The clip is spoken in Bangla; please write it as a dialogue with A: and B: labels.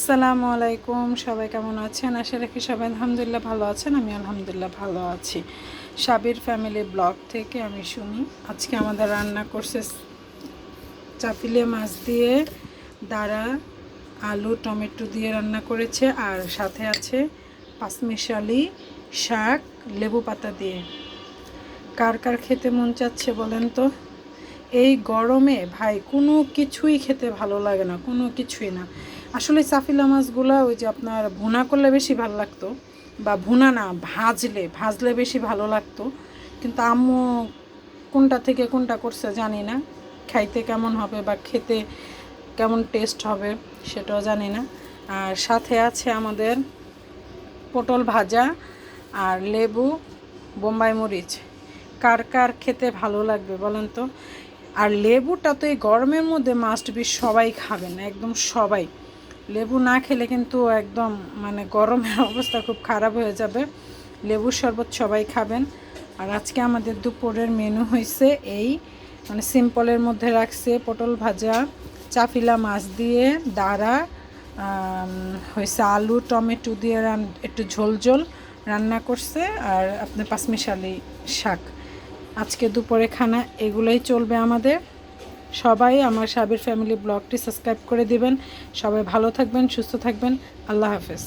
A: আসসালামু আলাইকুম, সবাই কেমন আছেন? আশা রাখি সবাই আলহামদুলিল্লাহ ভালো আছেন। আমি আলহামদুলিল্লাহ ভালো আছি। সাবির ফ্যামিলি ব্লগ থেকে আমি শুনি। আজকে আমাদের রান্না করছে চাপিলে মাছ দিয়ে দাঁড়া, আলু টমেটো দিয়ে রান্না করেছে, আর সাথে আছে পাঁচমিশালি শাক লেবু পাতা দিয়ে। কার কার খেতে মন চাচ্ছে বলেন তো? এই গরমে ভাই কোনো কিছুই খেতে ভালো লাগে না, কোনো কিছুই না। আসলে চাফিলা মাছগুলো ওই যে আপনার ভুনা করলে বেশি ভালো লাগতো, বা ভুনা না, ভাজলে ভাজলে বেশি ভালো লাগতো। কিন্তু আম্মু কোনটা থেকে কোনটা করছে জানি না, খাইতে কেমন হবে বা খেতে কেমন টেস্ট হবে সেটাও জানি না। আর সাথে আছে আমাদের পটল ভাজা আর লেবু, বোম্বাই মরিচ। কার কার খেতে ভালো লাগবে বলেন তো? আর লেবুটা তো এই গরমের মধ্যে মাস্ট বি, সবাই খাবেন, একদম সবাই। লেবু না খেলে কিন্তু একদম মানে গরমের অবস্থা খুব খারাপ হয়ে যাবে। লেবুর শরবত সবাই খাবেন। আর আজকে আমাদের দুপুরের মেনু হয়েছে এই, মানে সিম্পলের মধ্যে রাখছে পটল ভাজা, চাফিলা মাছ দিয়ে দাঁড়া, হয়েছে আলু টমেটো দিয়ে একটু ঝোল ঝোল রান্না করছে, আর আপনার পাঁচমিশালি শাক। আজকে দুপুরে খানা এগুলোই চলবে আমাদের। সবাই আমার সাবির ফ্যামিলি ব্লগটি সাবস্ক্রাইব করে দিবেন। সবাই ভালো থাকবেন, সুস্থ থাকবেন। আল্লাহ হাফেজ।